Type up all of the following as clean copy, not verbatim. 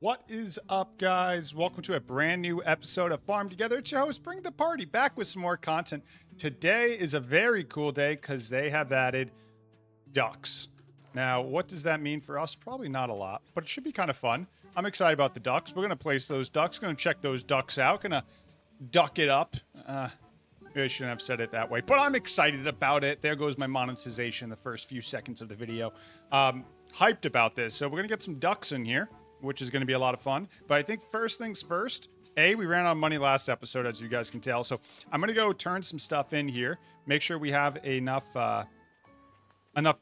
What is up, guys? Welcome to a brand new episode of Farm Together. It's your host, Bringtheparty, back with some more content. Today is a very cool day because they have added ducks. Now, what does that mean for us? Probably not a lot, but it should be kind of fun. I'm excited about the ducks. We're going to place those ducks, going to check those ducks out, going to duck it up. Maybe I shouldn't have said it that way, but I'm excited about it. There goes my monetization the first few seconds of the video. Hyped about this. So we're going to get some ducks in here, which is going to be a lot of fun. But I think first things first, we ran out of money last episode, as you guys can tell. So I'm going to go turn some stuff in here, make sure we have enough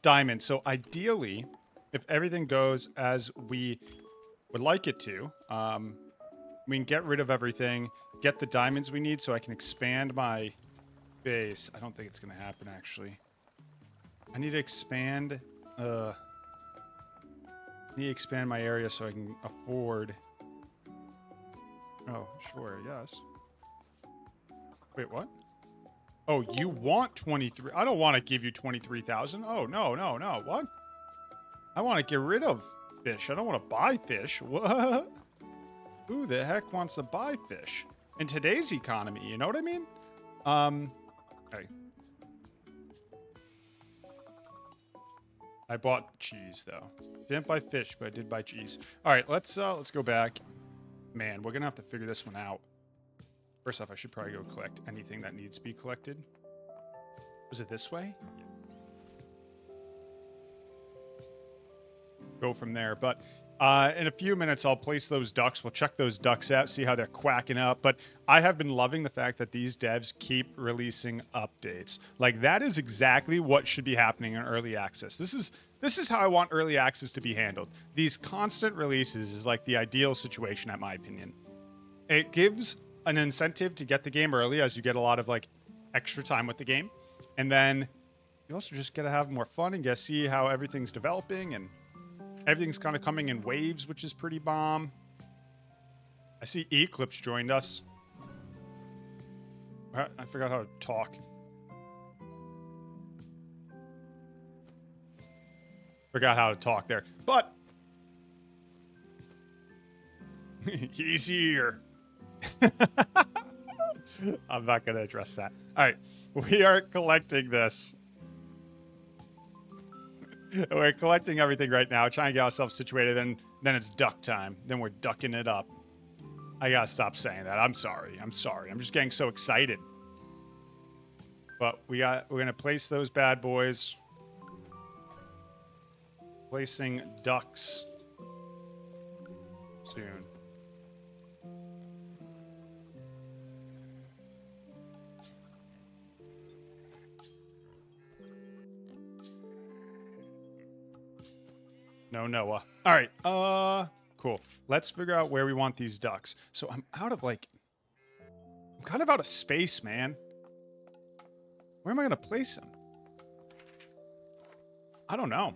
diamonds. So ideally, if everything goes as we would like it to, we can get rid of everything, get the diamonds we need so I can expand my base. I don't think it's going to happen, actually. I need to expand... I need to expand my area so I can afford... Oh, sure, yes. Wait, what? Oh, you want 23... I don't want to give you 23,000. Oh, no, no, no. What? I want to get rid of fish. I don't want to buy fish. What? Who the heck wants to buy fish? In today's economy, you know what I mean? Okay. I bought cheese, though. Didn't buy fish, but I did buy cheese. All right, let's go back. Man, we're gonna have to figure this one out. First off, I should probably go collect anything that needs to be collected. Was it this way? Yeah. Go from there, but in a few minutes, I'll place those ducks. We'll check those ducks out, see how they're quacking up. But I have been loving the fact that these devs keep releasing updates. Like, that is exactly what should be happening in early access. This is how I want early access to be handled. These constant releases is like the ideal situation, in my opinion. It gives an incentive to get the game early, as you get a lot of like extra time with the game. And then you also just get to have more fun and get to see how everything's developing, and everything's kind of coming in waves, which is pretty bomb. I see Eclipse joined us. I forgot how to talk. Forgot how to talk there. But he's here. I'm not going to address that. All right. We are collecting this. We're collecting everything right now, trying to get ourselves situated, and then it's duck time. Then we're ducking it up. I gotta stop saying that. I'm sorry. I'm sorry. I'm just getting so excited. But we're gonna place those bad boys. Placing ducks soon. No Noah. All right. Cool. Let's figure out where we want these ducks. So I'm kind of out of space, man. Where am I going to place them? I don't know.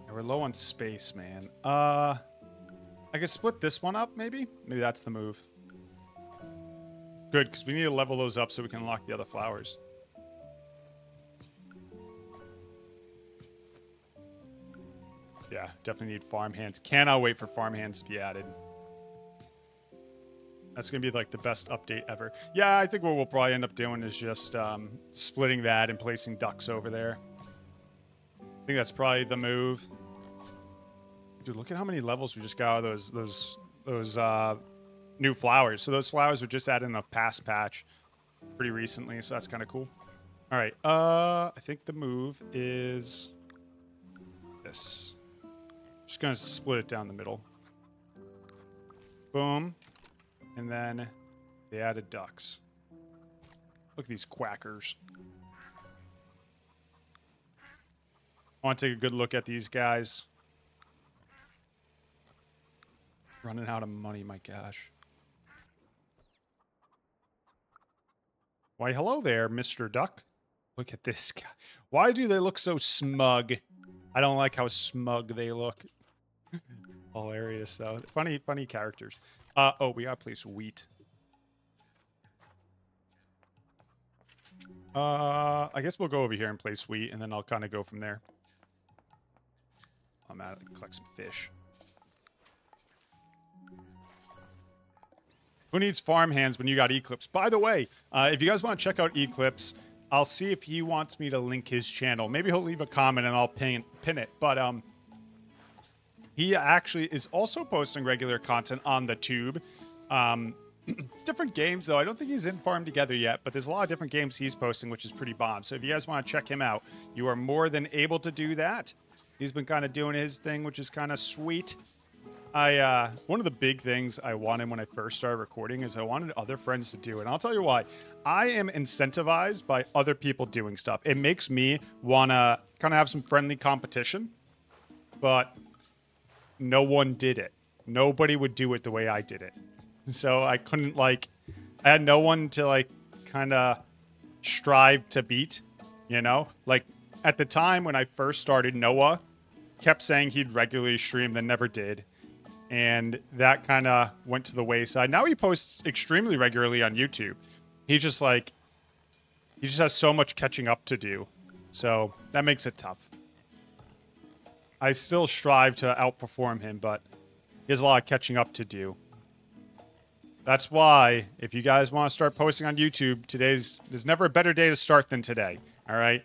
Yeah, we're low on space, man. I could split this one up, maybe? Maybe that's the move. Good, because we need to level those up so we can unlock the other flowers. Yeah, definitely need farm hands. Cannot wait for farm hands to be added. That's going to be like the best update ever. Yeah, I think what we'll probably end up doing is just splitting that and placing ducks over there. I think that's probably the move. Dude, look at how many levels we just got out of those new flowers. So those flowers were just added in a past patch pretty recently, so that's kind of cool. All right, I think the move is this. Just gonna split it down the middle. Boom. And then they added ducks. Look at these quackers. I want to take a good look at these guys. Running out of money, my gosh. Why, hello there, Mr. Duck. Look at this guy. Why do they look so smug? I don't like how smug they look. Hilarious, though. Funny characters. Oh, we gotta place wheat. I guess we'll go over here and play sweet, and then I'll kind of go from there. I'm out to collect some fish. Who needs farm hands when you got Eclipse? By the way, if you guys want to check out Eclipse, I'll see if he wants me to link his channel. Maybe he'll leave a comment and I'll pin it. But he actually is also posting regular content on the tube. Different games, though. I don't think he's in Farm Together yet, but there's a lot of different games he's posting, which is pretty bomb. So if you guys want to check him out, you are more than able to do that. He's been kind of doing his thing, which is kind of sweet. One of the big things I wanted when I first started recording is I wanted other friends to do it. And I'll tell you why. I am incentivized by other people doing stuff. It makes me want to kind of have some friendly competition, but no one did it. Nobody would do it the way I did it. So I couldn't, like, I had no one to, like, kind of strive to beat, you know? Like, at the time when I first started, Noah kept saying he'd regularly stream, then never did. And that kind of went to the wayside. Now he posts extremely regularly on YouTube. He just has so much catching up to do. So that makes it tough. I still strive to outperform him, but he has a lot of catching up to do. That's why, if you guys want to start posting on YouTube, there's never a better day to start than today. All right?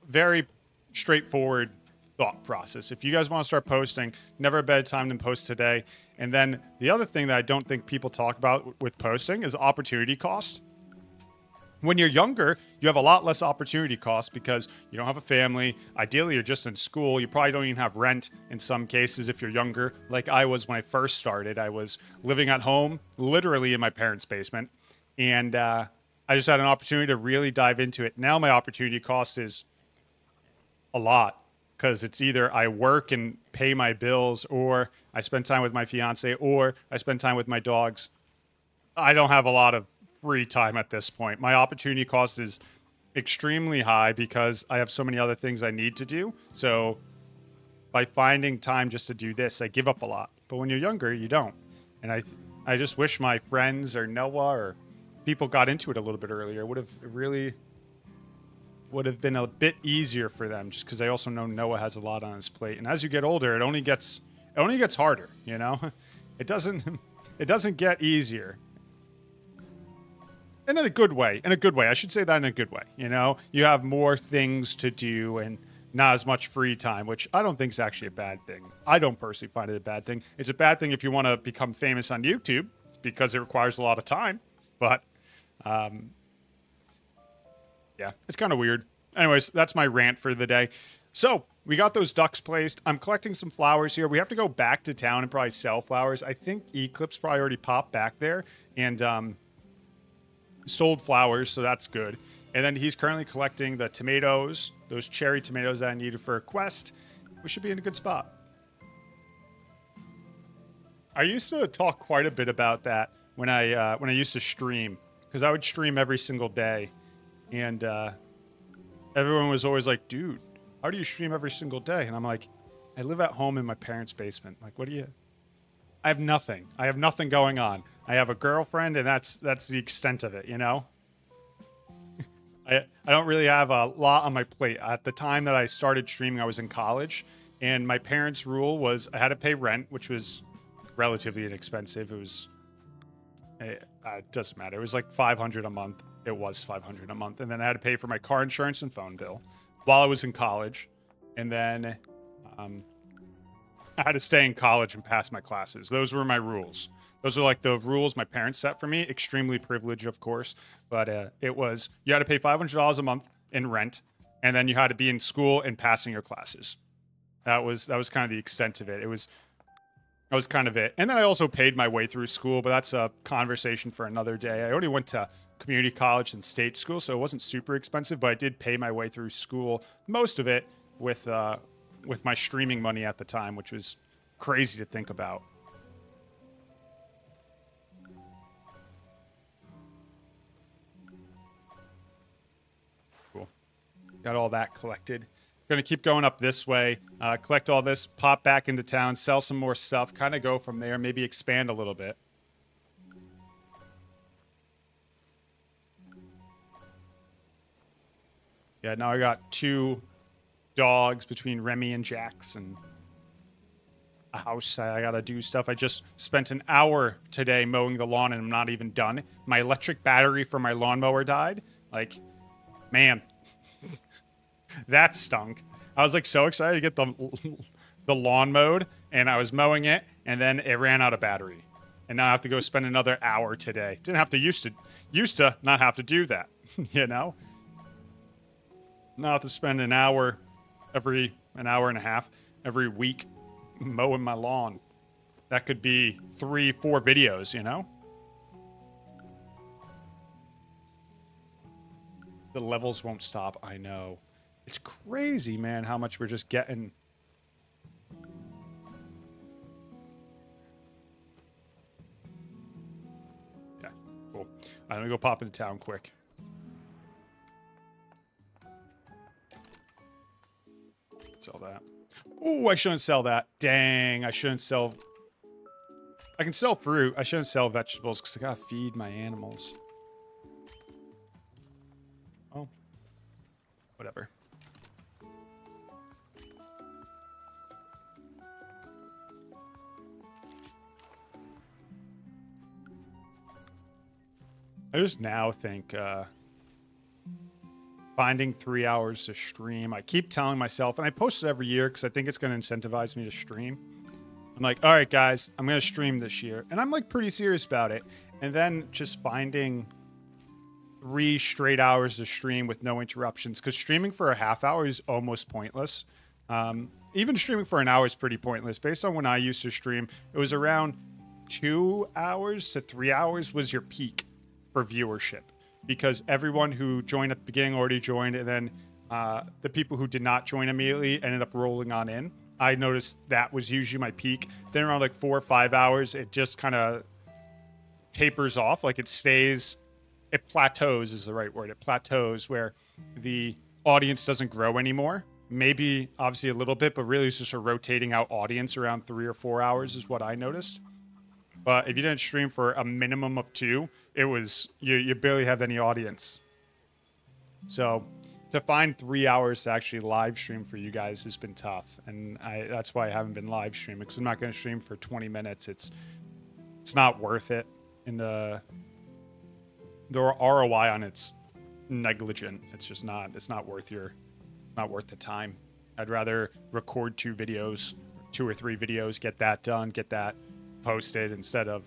Very straightforward thought process. If you guys want to start posting, never a better time than post today. And then the other thing that I don't think people talk about with posting is opportunity cost. When you're younger, you have a lot less opportunity cost because you don't have a family. Ideally, you're just in school. You probably don't even have rent in some cases if you're younger. Like I was when I first started. I was living at home, literally in my parents' basement. And I just had an opportunity to really dive into it. Now my opportunity cost is a lot because it's either I work and pay my bills or I spend time with my fiance or I spend time with my dogs. I don't have a lot of free time at this point. My opportunity cost is extremely high because I have so many other things I need to do. So by finding time just to do this, I give up a lot. But when you're younger, you don't. And I just wish my friends or Noah or people got into it a little bit earlier. It would have been a bit easier for them just because I also know Noah has a lot on his plate. And as you get older, it only gets harder, you know? It doesn't get easier. And in a good way. I should say that in a good way. You know, you have more things to do and not as much free time, which I don't think is actually a bad thing. I don't personally find it a bad thing. It's a bad thing if you want to become famous on YouTube because it requires a lot of time. But, yeah, it's kind of weird. Anyways, that's my rant for the day. So we got those ducks placed. I'm collecting some flowers here. We have to go back to town and probably sell flowers. I think Eclipse probably already popped back there. And, sold flowers, so that's good. And then he's currently collecting the tomatoes, those cherry tomatoes that I needed for a quest. We should be in a good spot. I used to talk quite a bit about that when I used to stream, because I would stream every single day, and everyone was always like, "Dude, how do you stream every single day?" And I'm like, "I live at home in my parents' basement. Like, what do you?" I have nothing. I have nothing going on. I have a girlfriend, and that's the extent of it, you know? I don't really have a lot on my plate. At the time that I started streaming, I was in college, and my parents' rule was I had to pay rent, which was relatively inexpensive. It was... it doesn't matter. It was like $500 a month. It was $500 a month. And then I had to pay for my car insurance and phone bill while I was in college. And then... I had to stay in college and pass my classes. Those were my rules. Those are like the rules my parents set for me. Extremely privileged, of course. But it was, you had to pay $500 a month in rent, and then you had to be in school and passing your classes. That was kind of the extent of it. That was kind of it. And then I also paid my way through school, but that's a conversation for another day. I only went to community college and state school, so it wasn't super expensive, but I did pay my way through school, most of it with my streaming money at the time, which was crazy to think about. Cool. Got all that collected. Going to keep going up this way, collect all this, pop back into town, sell some more stuff, kind of go from there, maybe expand a little bit. Yeah, now I got 2 dogs between Remy and Jax and a house. I gotta do stuff. I just spent an hour today mowing the lawn and I'm not even done. My electric battery for my lawnmower died. Like, man, that stunk. I was like so excited to get the lawn mowed, and I was mowing it, and then it ran out of battery. And now I have to go spend another hour today. Didn't have to used to not have to do that, you know? Now I have to spend an hour and a half every week mowing my lawn. That could be 3-4 videos, you know? The levels won't stop, I know. It's crazy, man, how much we're just getting. Yeah, cool. I'm gonna go pop into town quick. Sell that. Oh, I shouldn't sell that. Dang, I shouldn't sell. I can sell fruit. I shouldn't sell vegetables because I gotta feed my animals. Oh, whatever. I just now think finding 3 hours to stream. I keep telling myself, and I post it every year because I think it's going to incentivize me to stream. I'm like, all right, guys, I'm going to stream this year. And I'm like pretty serious about it. And then just finding 3 straight hours to stream with no interruptions, because streaming for a half hour is almost pointless. Even streaming for an hour is pretty pointless. Based on when I used to stream, it was around 2 hours to 3 hours was your peak for viewership, because everyone who joined at the beginning already joined, and then the people who did not join immediately ended up rolling on in. I noticed that was usually my peak. Then around like 4 or 5 hours, it just kind of tapers off. Like it plateaus is the right word. It plateaus where the audience doesn't grow anymore. Maybe obviously a little bit, but really it's just a rotating out audience around 3 or 4 hours is what I noticed. But if you didn't stream for a minimum of 2, it was you barely have any audience. So to find 3 hours to actually live stream for you guys has been tough, and that's why I haven't been live streaming, because I'm not going to stream for 20 minutes. It's not worth it. In the ROI on it's negligent. It's just not. It's not worth the time. I'd rather record 2 videos, 2 or 3 videos, get that done, get that posted instead of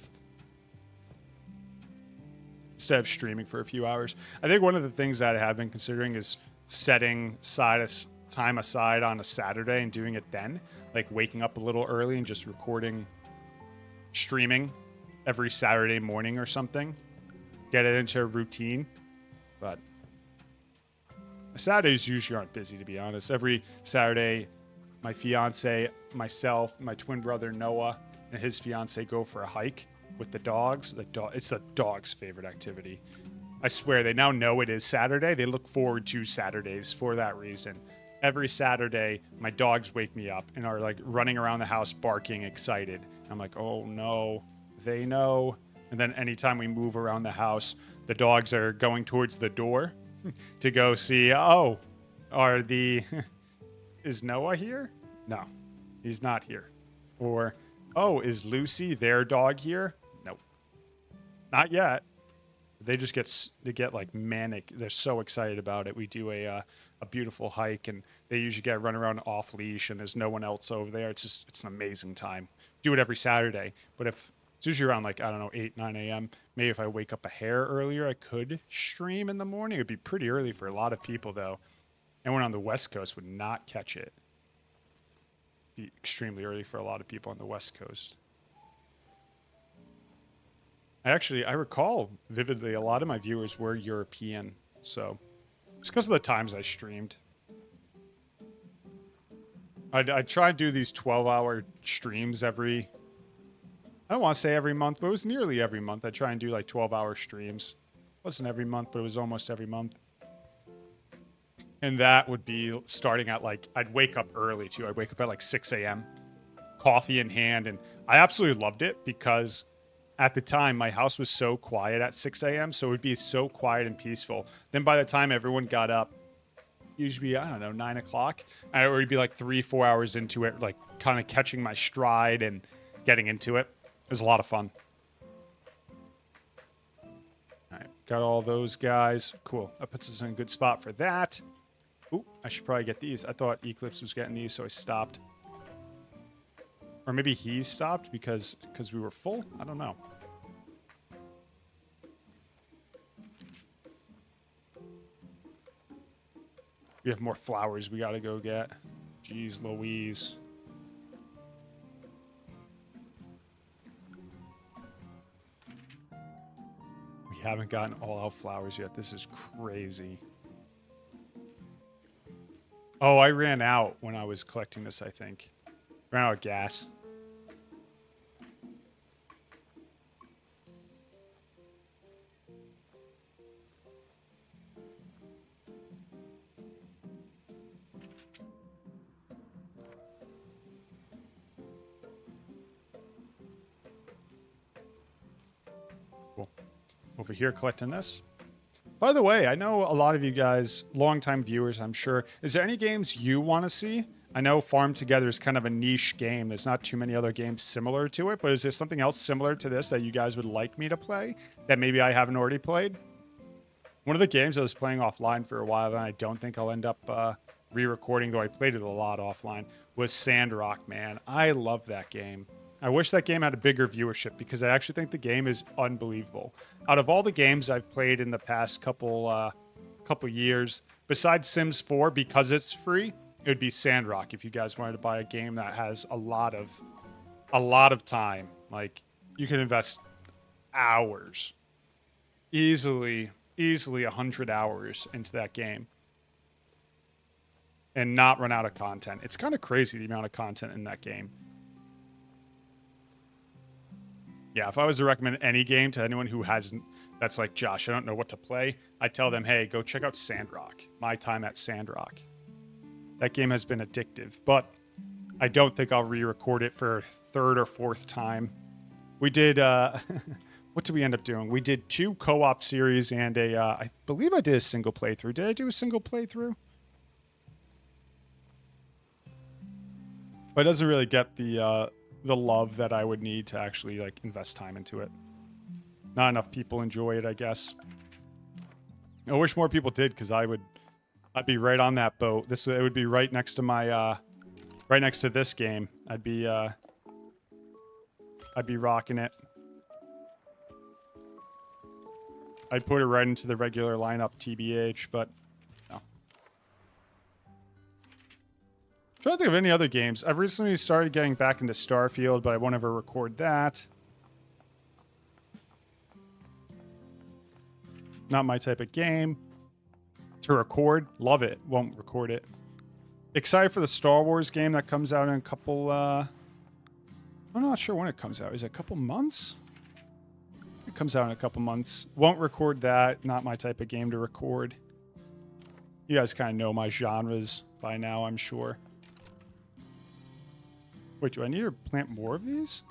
streaming for a few hours. I think one of the things that I have been considering is setting time aside on a Saturday and doing it then, like waking up a little early and just streaming every Saturday morning or something. Get it into a routine. But Saturdays usually aren't busy, to be honest. Every Saturday, my fiance, myself, my twin brother Noah, and his fiance go for a hike with the dogs. It's the dog's favorite activity. I swear, they now know it is Saturday. They look forward to Saturdays for that reason. Every Saturday, my dogs wake me up and are like running around the house barking, excited. I'm like, oh no, they know. And then anytime we move around the house, the dogs are going towards the door to go see, is Noah here? No, he's not here. Or, oh, is Lucy, their dog, here? Nope. Not yet. They get like manic. They're so excited about it. We do a beautiful hike, and they usually get run around off leash, and there's no one else over there. It's an amazing time. Do it every Saturday. But if it's usually around like, I don't know, 8, 9 a.m. Maybe if I wake up a hair earlier, I could stream in the morning. It'd be pretty early for a lot of people, though. Anyone on the West Coast would not catch it. Be extremely early for a lot of people on the West Coast. I recall vividly a lot of my viewers were European, so it's because of the times I streamed. I try to do these 12-hour streams I don't want to say every month, but it was nearly every month. I try and do like 12-hour streams. It wasn't every month, but it was almost every month. And that would be starting at like, I'd wake up early too. I'd wake up at like 6 a.m., coffee in hand. And I absolutely loved it because at the time my house was so quiet at 6 a.m. So it would be so quiet and peaceful. Then by the time everyone got up, usually be, I don't know, 9 o'clock. I would be like 3-4 hours into it, like kind of catching my stride and getting into it. It was a lot of fun. All right, got all those guys. Cool. That puts us in a good spot for that. Ooh, I should probably get these. I thought Eclipse was getting these, so I stopped. Or maybe he stopped because we were full? I don't know. We have more flowers we gotta go get. Jeez Louise. We haven't gotten all out flowers yet. This is crazy. Oh, I ran out when I was collecting this, I think. Ran out of gas. Cool. Over here collecting this. By the way, I know a lot of you guys, longtime viewers, I'm sure. Is there any games you want to see? I know Farm Together is kind of a niche game. There's not too many other games similar to it, but is there something else similar to this that you guys would like me to play that maybe I haven't already played? One of the games I was playing offline for a while, and I don't think I'll end up re-recording, though I played it a lot offline, was Sandrock, man. I love that game. I wish that game had a bigger viewership because I actually think the game is unbelievable. Out of all the games I've played in the past couple years, besides Sims 4, because it's free, it would be Sandrock if you guys wanted to buy a game that has a lot of time. Like, you can invest hours. Easily 100 hours into that game. And not run out of content. It's kind of crazy the amount of content in that game. Yeah, if I was to recommend any game to anyone who hasn't, that's like, Josh, I don't know what to play, I tell them, hey, go check out Sandrock. My time at Sandrock. That game has been addictive, but I don't think I'll re-record it for a third or fourth time. We did, what did we end up doing? We did 2 co-op series and I believe I did a single playthrough. Did I do a single playthrough? But it doesn't really get the love that I would need to actually like invest time into it. Not enough people enjoy it, I guess. I wish more people did, because I'd be right on that boat. It would be right next to my right next to this game. I'd be rocking it. I'd put it right into the regular lineup, TBH, but no. Trying to think of any other games. I've recently started getting back into Starfield, but I won't ever record that. Not my type of game. To record, love it. Won't record it. Excited for the Star Wars game that comes out in a couple, I'm not sure when it comes out. Is it a couple months? It comes out in a couple months. Won't record that. Not my type of game to record. You guys kind of know my genres by now, I'm sure. Wait, do I need to plant more of these?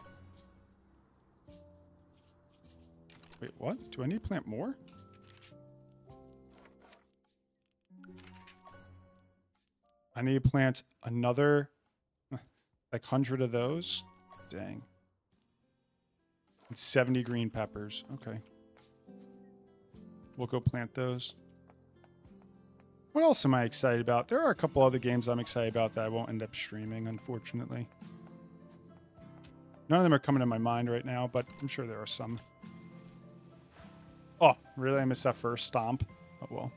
Wait, what? Do I need to plant more? I need to plant another, like, 100 of those. Dang. And 70 green peppers. Okay. We'll go plant those. What else am I excited about? There are a couple other games I'm excited about that I won't end up streaming, unfortunately. None of them are coming to my mind right now, but I'm sure there are some. Oh, really? I missed that first stomp? Oh, well.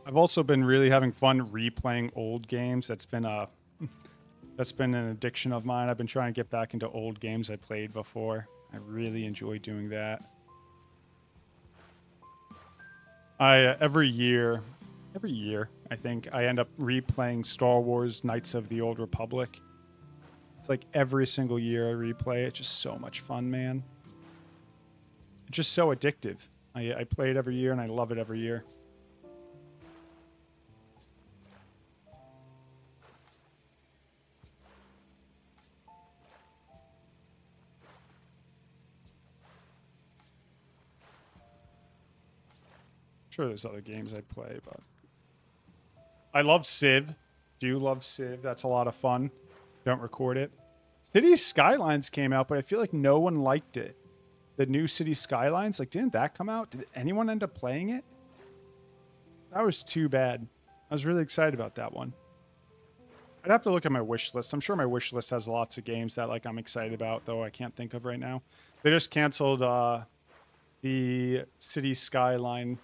I've also been really having fun replaying old games. That's been an addiction of mine. I've been trying to get back into old games I played before. I really enjoy doing that. Every year, I think, I end up replaying Star Wars Knights of the Old Republic. It's like every single year I replay it. It's just so much fun, man. It's just so addictive. I play it every year, and I love it every year. Sure, there's other games I play, but I love Civ. Do love Civ. That's a lot of fun. Don't record it. City Skylines came out, but I feel like no one liked it. The new City Skylines, like, didn't that come out? Did anyone end up playing it? That was too bad. I was really excited about that one. I'd have to look at my wish list. I'm sure my wish list has lots of games that, like, I'm excited about, though I can't think of right now. They just canceled the City Skyline.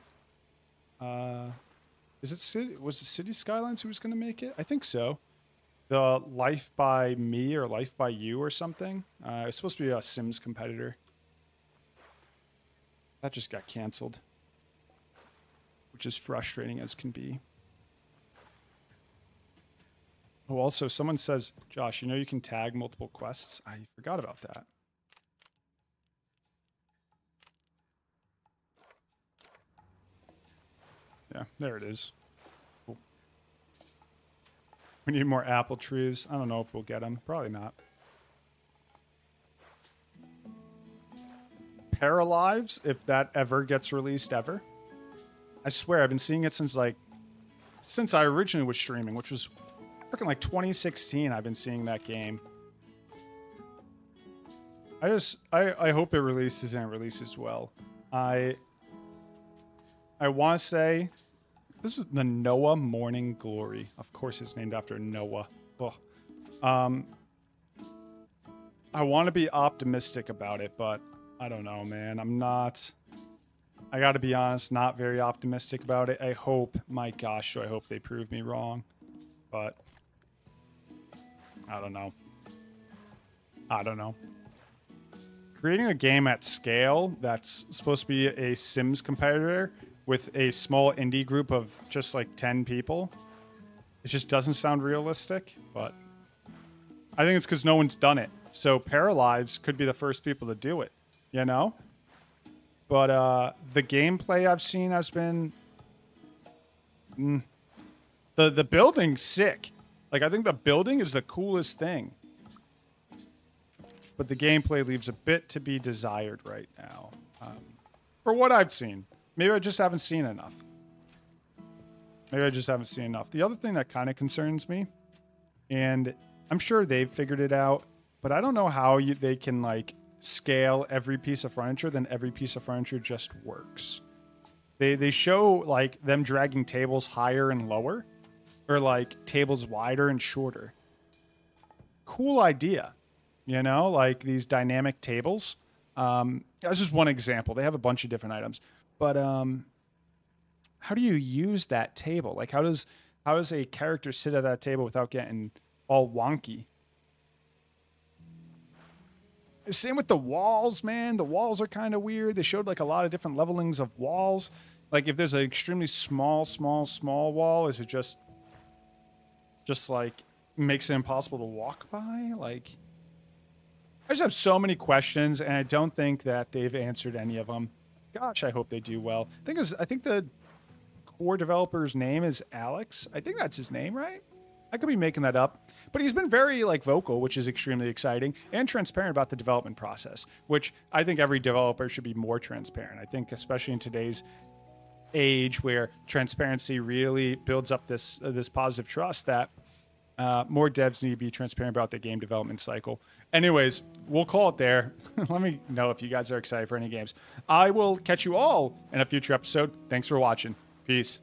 Was it City Skylines who was going to make it? I think so. The Life by Me or Life by You or something. It's supposed to be a Sims competitor. That just got canceled, which is frustrating as can be. Oh, also, someone says, Josh, you know you can tag multiple quests? I forgot about that. Yeah, there it is. Cool. We need more apple trees. I don't know if we'll get them. Probably not. Paralives, if that ever gets released ever. I swear, I've been seeing it since I originally was streaming, which was freaking like 2016. I've been seeing that game. I hope it releases and it releases well. I want to say this is the Noah Morning Glory. Of course, it's named after Noah. Ugh. I want to be optimistic about it, but I don't know, man. I'm not. I got to be honest, not very optimistic about it. I hope, my gosh, I hope they prove me wrong. But I don't know. I don't know. Creating a game at scale that's supposed to be a Sims competitor with a small indie group of just like 10 people, it just doesn't sound realistic, but I think it's because no one's done it. So Paralives could be the first people to do it, you know? But the gameplay I've seen has been... The building's sick. Like, I think the building is the coolest thing. But the gameplay leaves a bit to be desired right now. For what I've seen. Maybe I just haven't seen enough. The other thing that kind of concerns me, and I'm sure they've figured it out, but I don't know how they can, like, scale every piece of furniture, then every piece of furniture just works. They show, like, them dragging tables higher and lower, or, like, tables wider and shorter. Cool idea. You know, like these dynamic tables. That's just one example. They have a bunch of different items. But how do you use that table? Like, how does a character sit at that table without getting all wonky? Same with the walls, man. The walls are kind of weird. They showed like a lot of different levelings of walls. Like if there's an extremely small wall, is it just like makes it impossible to walk by? Like, I just have so many questions, and I don't think that they've answered any of them. Gosh, I hope they do well. I think the core developer's name is Alex. I think that's his name, right? I could be making that up. But he's been very like vocal, which is extremely exciting, and transparent about the development process, which I think every developer should be more transparent. I think especially in today's age where transparency really builds up this positive trust, that more devs need to be transparent about the game development cycle. Anyways, we'll call it there. Let me know if you guys are excited for any games. I will catch you all in a future episode. Thanks for watching. Peace.